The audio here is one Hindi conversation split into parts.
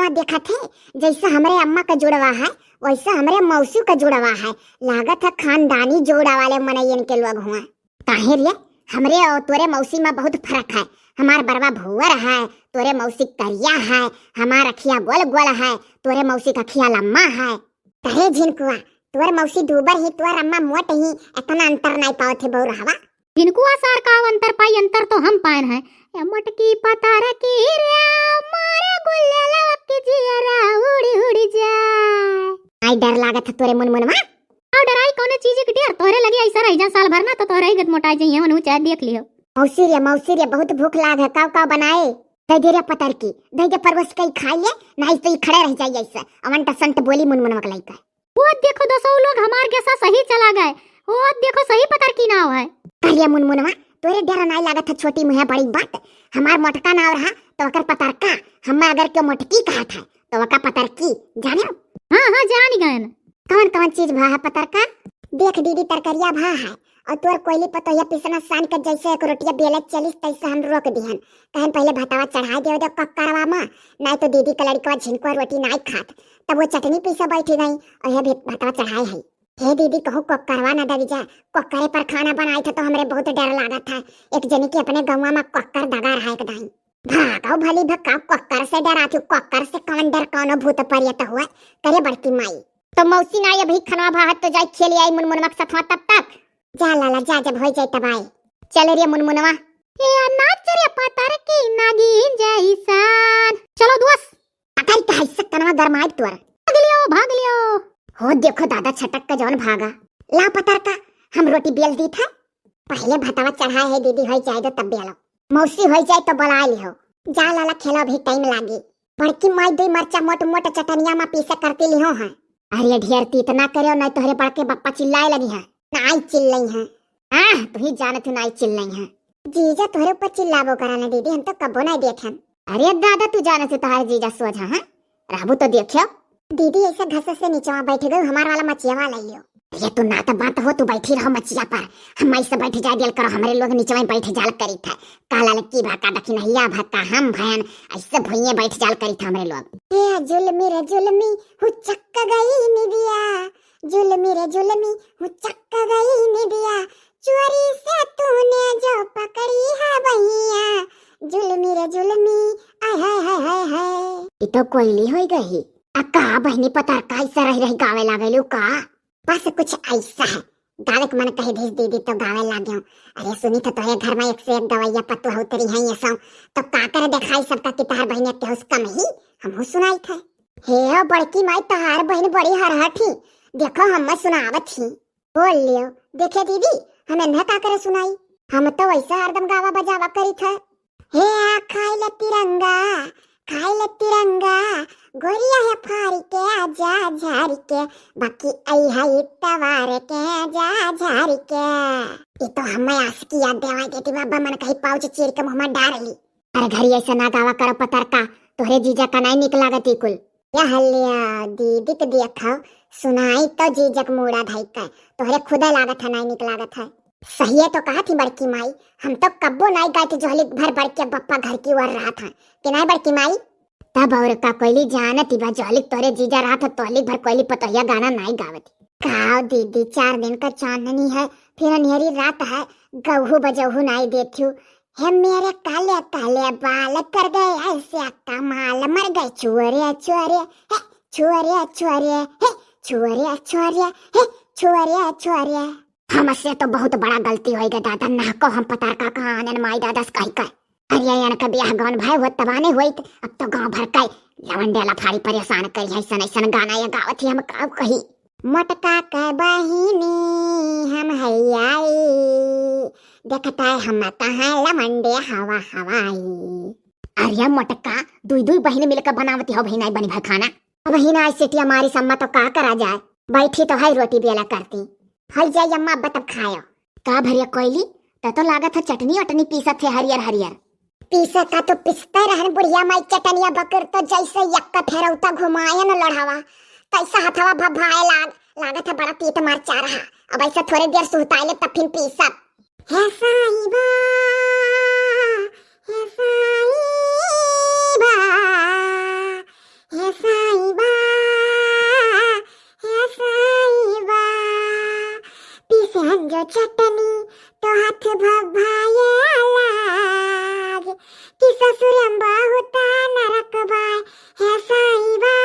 जुड़वा देखा थे, जैसा हमारे अम्मा का जुड़वा है वैसा हमारे मौसी का जुड़वा है। लागत है खानदानी जोड़ा वाले मनैयन के लोग हुआ। काहे रे हमरे और तोरे मौसी में बहुत फर्क है। हमार बरवा भुवर है, तोरे मौसी करिया है। हमार अखिया गोल गोल है, तोरे मौसी का अखिया लम्बा है। कहे झिनकुआ तोर मौसी दूबर ही, तोर अम्मा मोट ही, इतना अंतर नहीं पाओ थे बहु रहवा। झिनकुआ सार का अंतर पाई, अंतर तो हम पाए हैं। मटकी पतार की रे मारे गुल्ला के जियरा उड़ी उड़ी जाए। आई डर लागत है तोरे मुनमुनमा। और डराई कौने चीज की डर? तोरे लगी ऐसा रह जा साल भर ना तो तोरे ही गत मोटा जाइए। मनु चाय देख लियो। मौसी रे बहुत भूख लाग है। काव काव बनाए दे दे रे पतर की, दे दे परवस कई खाई ले, नहीं तो खड़े रह जाइए ऐसे। अमन टसंट बोली मुनमुनमा के लइका। वो देखो 200 लोग हमार के साथ सही चला गए। वो देखो सही पतर की नाव है। करिया मुनमुनमा तोरे डर नहीं लागत है छोटी मुहे बड़ी बात। हमार मोटका नाव रहा तो ओकर पतरका, हम अगर क्यों मोटकी कहा था तो ओका पतरकी जाने। हां हां जान गए। कौन कौन चीज भा है पतरका? देख दीदी तरकरिया भा है और तोर कोयली पतोया पिसना सान के जैसे एक रोटिया बेले चलिस तैसे हम रोक दिहन। कहन पहले भतावा चढ़ा दे दे कक्करवा में, नहीं तो दीदी का लड़का झिनको रोटी नहीं खात। तब वो चटनी पीसा बैठी गई और ये भतावा चढ़ाए है। हे दीदी कहूँ कक्करवा ना दबी जाए। कक्करे पर खाना बनाए थे तो हमरे बहुत डर लगा था। एक जनी के अपने गाँव में कक्कर दगा रहा एक दाई। भागाओ भली भक्का कक्कर से डरा थी। कक्कर से कौन डर कौन भूत परियत हुआ करे बड़की माई। तो मौसी ना अभी खनवा भात तो जाए खेली आई मुनमुनवा के साथ। तब तक जा लाला जा, जब हो जाए तब आए। चल रे मुनमुनवा ए नाच रे पतर की नागिन जैसान। चलो दोस्त अकल का हिस्सा कनवा गरमाई तोर। भाग लियो। हो देखो दादा छटक का जौन भागा। ला पतर का हम रोटी बेल दी था। पहले भतावा चढ़ाए है दीदी हो जाए तो तब बेलो। मौसी हो जाए तो बुला लियो। जा लाला खेला भी टाइम लागी। बड़की माई दो मरचा मोट मोट चटनिया में पीसे करती लिहो है। अरे ढेरती इतना करो नहीं तो हरे बड़के बप्पा चिल्लाए लगी है। नाई चिल्लाई है। तू ही जाने तू नाई चिल्लाई है। जीजा तोहरे ऊपर चिल्लाबो कराना दीदी, हम तो कबो नहीं देखे। अरे दादा तू जाने से तुम्हारे जीजा सोझा है राबू तो देखियो। दीदी ऐसे घस से नीचे बैठ गई। हमारा वाला मचिया वाला लियो। ये तू ना तो बात हो, तू बैठी रहो मचिया पर। हम ऐसे बैठ जा दिल करो। हमारे लोग नीचे में बैठ जाल करी था। काला लक्की भाका दखी नहिया भाका हम भयन ऐसे भुइये बैठ जाल करी था हमारे लोग। ए जुलमी रे जुलमी हु चक्क गई निदिया, जुलमी रे जुलमी हु चक्क गई निदिया, चोरी से तूने जो पकड़ी है भैया, जुलमी रे जुलमी आय हाय हाय हाय हाय। ये तो कोयली हो गई। अक्का बहनी पता कैसा रह रही गावे लागेलू का। बस कुछ ऐसा है गावे के मन कहे भेज दीदी तो गावे लागे। अरे सुनी तो तोरे घर में एक से एक दवाइया पत्तू होतरी है ये सब तो काकर दिखाई सबका कि तहार बहन के उसका में ही हम सुनाई थे। हे बड़की माई तहार बहन बड़ी हरहठी, देखो हम सुनावत थी। बोल लियो देखे दीदी हमें न का करे सुनाई। हम तो वैसा हरदम गावा बजावा करी थे। हे खाई ले तिरंगा, खाई ले तिरंगा, गोरिया है फारी के आजा झारी के, बाकी आई है इतवार के जा झारी के। ये तो हमें आस की याद देवाई देती बाबा मन कहीं पाउच चीर के मुंह में डाल ली। अरे घरी ऐसा ना गावा करो पतर का, तोहरे जीजा का नहीं निकला गती कुल। या हल्लिया दीदी के देखा सुनाई तो जीजक मुड़ा धाई का, तोहरे खुदा लागत है नहीं निकला है। सही है तो कहा थी बड़की माई, हम तो कब्बो नहीं गए थे जोहली भर भर के बप्पा घर की ओर रहा था कि नहीं बड़की माई। तब और का कोयली जानती बा जोहली तोरे जीजा रहा था तोहली भर कोयली पतोहिया गाना नहीं गावती। काओ दीदी 4 दिन का चांदनी है फिर अंधेरी रात है, गहू बजहू नहीं देखू। हे मेरे काले काले बाल कर गए ऐसे कमाल, मर गए चुअरे चुअरे हे चुअरे चुअरे हे चुअरे चुअरे हे चुअरे चुअरे। हमसे तो बहुत बड़ा गलती होएगा दादा, ना को हम पतार का कहानन माई दादा से कही कर। अरे यान का ब्याह गाउन भाई हो तबाने होइत, अब तो गांव भर का लवंडेला फाड़ी परेशान करी ऐसा ऐसा गाना ये गावत ही हम का कही। मटका के बहिनी हम हैयाई, देखता है हम कहां लवंडे हवा हवाई। अरे मटका दुई दुई बहन मिलकर बनावती हो बहनाई बनी भर खाना। बहना ऐसी हमारी सम्मा तो का करा जाए, बैठी तो है रोटी बेला करती हल जाए अम्मा अब तब खायो। का भरिया कोयली तो लागत है चटनी वटनी पीसत है हरियर हरियर। पीसा का तो पिसते रहन बुढ़िया माई चटनिया बकर तो जैसे यक्का ठहरौता घुमाया न लड़ावा तैसा हथवा भभाए लागत है बड़ा तीत मार चा रहा। अब ऐसा थोड़ी देर सुहताइले तब फिर पीसत है साईबा है साईबा चटनी तो हाथ भभाए लाग कि ससुर बहुता नरक बाय है साईबा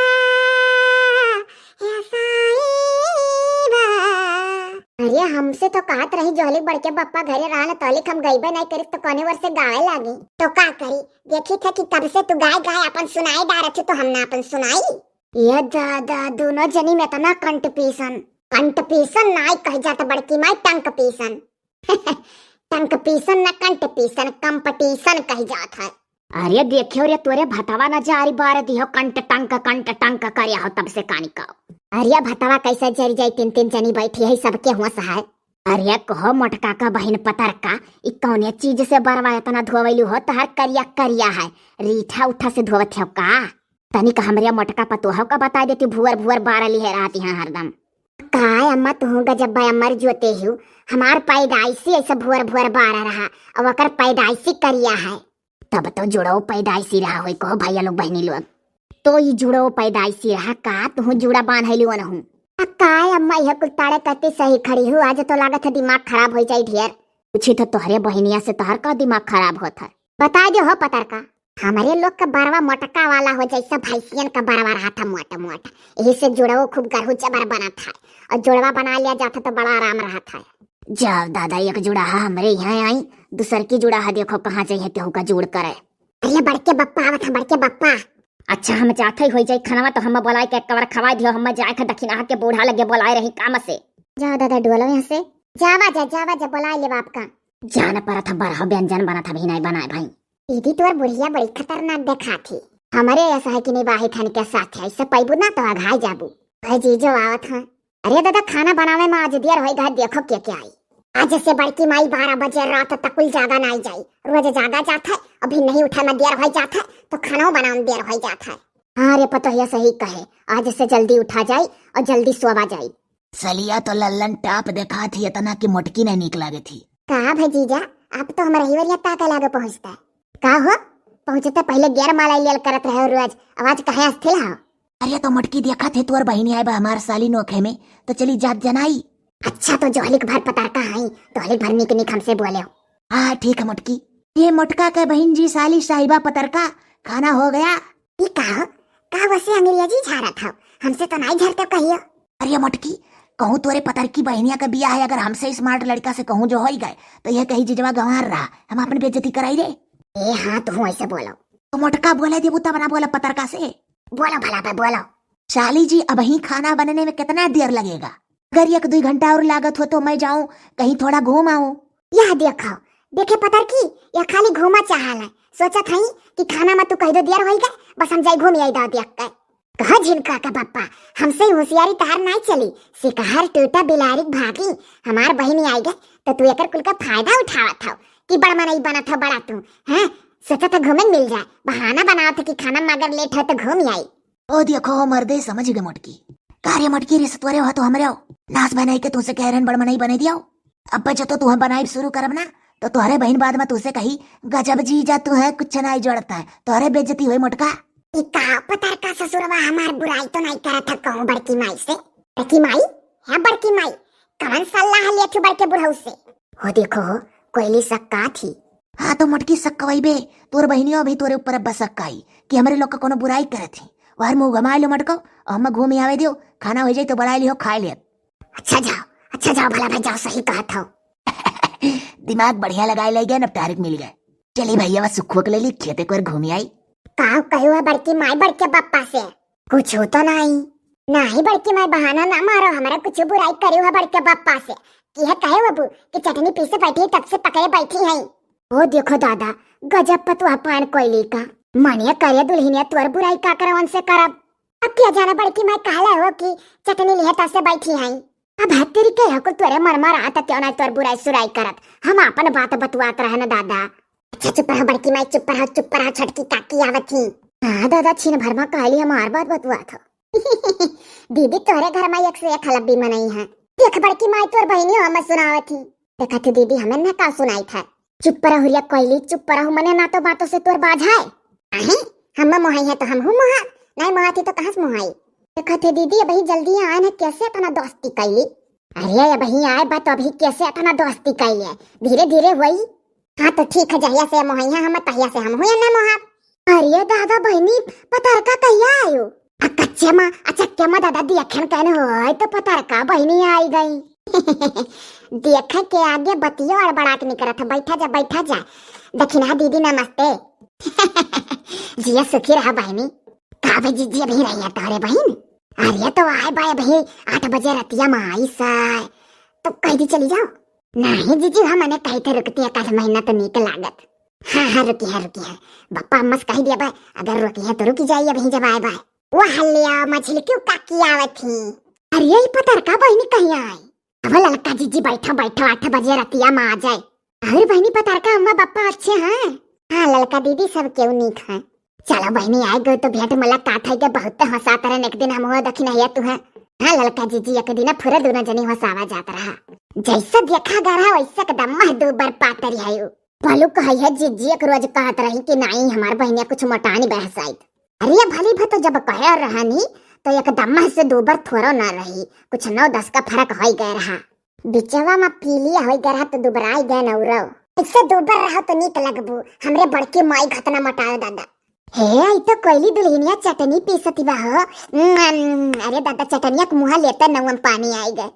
है साईबा। अरे हमसे तो कहत रही जोहली बड़के बप्पा घरे रहन तोलिक हम गईबे नहीं करी तो कोने वर से गावे लागी तो का करी। देखी थे कि तब से तू गाय गाय अपन सुनाई डारत थी तो हमने अपन सुनाई। ये दादा दोनों जनी में तना कंठ पीसन नाई कह जाता बड़की माई टंक पीसन टंक पीसन न कंठ पीसन कंपटीशन कह जात है। अरे देखियो रे तोरे भतवा न जारी बार दियो कंठ टंक करे हो तब से कानी का। अरे भतवा कैसे जरी जाई तीन तीन जनी बैठी है सबके हुआ सहाय। अरे कहो मोटका का बहन पतर का इ कौने चीज से बरवा इतना धोवैलू हो तहर करिया है रीठा उठा से धोवत हो का। तनिक हमरे मोटका पतोह का बता देती भुवर बारली है रात यहाँ हरदम। काय अम्मा तू गजब अमर जोते हूँ हमार पैदाइशी ऐसा भुवर बारा रहा और अकर पैदाइशी करिया है। तब तो जुड़ो पैदाइशी रहा हो कहो भैया लोग बहनी लोग तो ये जुड़ो पैदाइशी रहा का तू जुड़ा बांधलू न हूँ। काय अम्मा यह कुल ताड़े कहते सही खड़ी हूँ आज तो लागत है दिमाग खराब हो जाए ढेर। पूछी तो तोहरे बहनिया से तोहर का दिमाग खराब होता है बता दो हो पतर का। हमारे लोग का बरवा मोटका वाला हो जैसा भैंसियन का बरवा रहा था मोटा यही से जुड़वा खूब गरहू चबर बना था और जुड़वा बना लिया जाता तो बड़ा आराम रहा था। जाओ दादा एक जुड़ा हमारे यहाँ आई दूसर की जुड़ा देखो कहाँ जाइए केहू का जुड़ करे। अरे बड़के बप्पा आवत है बड़के बप्पा। अच्छा हम चाहते हो जाए खाना तो हम बोलाए के कवर खवा दियो हम जाए खे दक्षिणा के बूढ़ा लगे बोलाए रही काम से। जाओ दादा डोलो यहाँ से जावा जा बोलाए ले बाप का जाना पड़ा था बड़ा व्यंजन बना था भी नहीं बनाए भाई। दीदी तो बुढ़िया बड़ी खतरनाक देखा थी हमारे ऐसा है कि नहीं बाही थान के साथ है इससे पैबू ना तो घाय जाबू भाई जीजो आवत है। अरे दादा खाना बनावे में आज देर होई घर देखो क्या आई आज से बड़की माई 12 बजे रात तक कुल जागा नहीं जाई रोज जागा जाता है अभी नहीं उठा में देर हो जाता है तो खाना बनाने में देर हो जाता है। हाँ रे पतो ये सही कहे आज से जल्दी उठा जाए और जल्दी सोवा जाए। सलिया तो लल्लन टाप देखा थी इतना की मोटकी नहीं निक लागे थी। कहा भाई जीजा आप तो हमारे हिवरिया ताका लागे पहुँचता है का हो पहुँचते पहले गैर माला लियल करत रहे रोज आवाज कहे अस्थिर हो। अरे तो मोटकी देखा थे तोर बहनी आए बा हमार साली नोखे में तो चली जात जनाई। अच्छा तो जोहलिक भर पतार का है जोहलिक भर निक हमसे बोले हो। हाँ ठीक है मोटकी ये मोटका के बहन जी साली साहिबा पतर का खाना हो गया। का वैसे अंग्रेजी झाड़ा था हमसे तो नहीं झरते कहियो। अरे मोटकी कहूँ तोरे पतर की बहनिया का बिया है अगर हमसे स्मार्ट लड़का से कहूँ जो हो गए तो यह कही जिजवा गंवार रहा हम अपनी बेइज्जती कराई रे। ए हाँ तो ऐसे बोलो तो मोटका बोले देबू तब ना बोला पतर का से बोलो भला पे बोलो। साली जी अब ही खाना बनने में कितना देर लगेगा अगर 1-2 घंटा और लागत हो तो मैं जाऊं कहीं थोड़ा घूम आऊं। यह देखो देखे पतर की यह खाली घूमा चाहल है सोचा था कि खाना में तू कह दो देर हो गए बस हम जाए घूम आई दादी अक्का कहा झिनका का पप्पा हमसे होशियारी तहार नहीं चली शिकार टूटा बिलारी भागी हमार बहनी आई गए तो तू एक कुल का फायदा उठावा था कि बड़ा नहीं बना था बड़ा तू है सोचा था घूमे मिल जाए बहाना बनाओ था कि खाना में अगर लेट हो तो घूम आई। ओ देखो मर्दे समझ गए मोटकी कार्य मटकी रिश्तवरे हो तो हमरे हो नाच बनाई के तुझसे कह रहे बड़ नहीं बने दिया अब बच्चा तो तुम बनाई शुरू करब ना तो तुम्हारे बहन बाद में तुझसे कही गजब जी जा तू है कुछ नहीं जोड़ता है तुम्हारे बेइज्जती हुई मोटका। पतर का ससुरवा हमार बुराई तो नहीं करा था कहूँ बड़की माई से बड़की माई है बड़की माई कौन सलाह लिया थी बड़के बुढ़ऊ से हो देखो कोयली सक्का थी। हाँ तो मोटकी सक्का वही बे तोर बहनियों भी तोरे ऊपर बस सक्का आई कि हमारे लोग का कोनो बुराई करे थी वार मुँह घुमा लो मटको और हम घूम आवे दियो खाना हो जाए तो बड़ा लियो खा लियो। अच्छा जाओ भला भाई जाओ सही कहा था दिमाग बढ़िया लगाए ले गए न तारीख मिल गए चली भैया बस सुखो के ले ली खेते को घूमी आई। काव कहो है बड़की माई बड़के पप्पा से कुछ हो तो नहीं बड़की माई बहाना ना मारो हमारा कुछ बुराई करी है बड़के पप्पा से कि है कहे बाबू कि चटनी पीसे बैठी तब से पकड़े बैठी है। वो देखो दादा गजब पतुआ पान कोयली का मानिया करे दुल्हनिया तोर बुराई का करवन से करब अब क्या जाना बड़की माई कहला हो कि चटनी लिए तब से बैठी है अब हत्तेरी के हको तोरे मरमर आता क्यों ना तोर बुराई सुराई करत हम अपन बात बतुआत रहे न दादा। अच्छा चुप रहा बड़की माई चुप रहा छटकी काकी आवत थी। हाँ दादा छीन भर में कहली हमार बात बतुआ था दीदी तोरे घर में एक से एक हलब्बी मनाई है देख बड़की माई तोर बहनी हम सुनावत थी देखा थी दीदी हमें न का सुनाई था चुप रहा हुरिया कोयली चुप रहा मने ना तो बातों से तोर बाझाए हम मोहाई है तो हम हूँ मोहा नहीं मोहाती तो कहाँ से मोहाई देखा थे दीदी अभी जल्दी आए न कैसे अपना दोस्ती कैली अरे अब ही आए बात अभी कैसे इतना दोस्ती कैले, धीरे धीरे हुई। हाँ तो ठीक है, जहिया से मोहिया हम तहिया से हम हुए ना मोहाब। अरे दादा बहनी पतारका कहिया आयो? कच्चे माँ अच्छा माँ दादा देखन कहने हो तो पतारका बहनी आई गई। देख के आगे बतियो और बड़ा के निकला था। बैठा जा दक्षिणा दीदी नमस्ते। जिया सुखी रहा बहनी। का भाई जीजी अभी रही है तारे बहन? अरे तो आए भाई अभी 8 बजे रतिया में आई साय, तो कह दी चली जाओ। नहीं जीजी हम मैंने कही थे रुकती है, कल महीना तो नीक लागत। हाँ रुकी है बप्पा अम्मा से कही दिया भाई, अगर रुकी है तो रुकी जाइए अभी जब आए भाई। वो हल्लिया मछली क्यों काकी आवत थी? अरे ये पतारका बहनी कहीं आई? अब ललका जीजी बैठो 8 बजे रतिया में आ जाए। अरे बहनी पतारका अम्मा बप्पा अच्छे हैं? हाँ ललका दीदी सब क्यों नीक है। चलो बहनी आए गए तो भेंट मुलाकात है, बहुत हंसा तरह एक दिन हम हुआ दखी नहीं तू है। हाँ ललका जीजी एक दिन पूरा दोनों जनी हंसावा जाता रहा, जैसा देखा गा रहा वैसा कदम दो बार पातरी है। बोलू कही है जीजी एक रोज कहत रही कि नहीं हमार बहनिया कुछ मोटानी बहस आई। अरे भली भा तो जब कहे रहा नहीं तो एकदम से 2 बार थोड़ा ना रही, कुछ 9-10 का फर्क हो गया रहा। बिचवा में पीलिया हो गया तो दुबराई गए नौरव, इससे 2 बार रहा तो नीक लगबू। हमरे बड़की माई घतना मटाओ दादा। हे आई तो कोयली दुल्हनिया चटनी पीसती बा हो। अरे दादा चटनिया के मुँह लेते नवम पानी आई गए।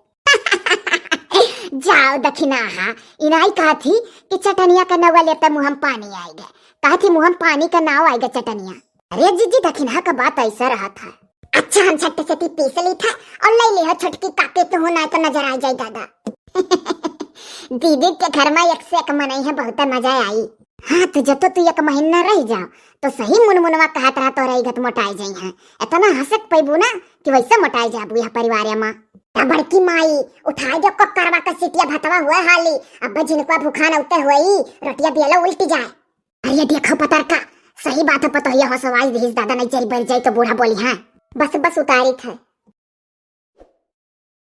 जाओ दक्षिणा हा इनाई कहा थी कि चटनिया का नवा लेते मुँह पानी आई गए, कहा थी मुँह पानी का नाव आएगा चटनिया। अरे जीजी दक्षिणा का बात ऐसा रहा था। अच्छा हम छट्टे से पीस ली था और ले लिया छटकी काके तो होना तो नजर आ जाए दादा। दीदी के घर में एक से एक मनाई है, बहुत मजा आई। हाँ तो जब तू 1 महीना रह जाओ तो सही मुनमुनवा कहत रहा तो रही मोटाई जाई है। इतना हंसक पैबू ना कि वैसे मोटाई जाबू यह परिवार में। बड़की माई उठाई जो कक्करवा का सीटिया भतवा हुआ हाली, अब जिनका भूखान उते हुई रोटिया बेला उल्टी जाए। अरे देखो पतारका सही बात है, पता है हंसवाई दादा नहीं चली बढ़ जाए तो बूढ़ा बोली। हाँ बस उतारी था।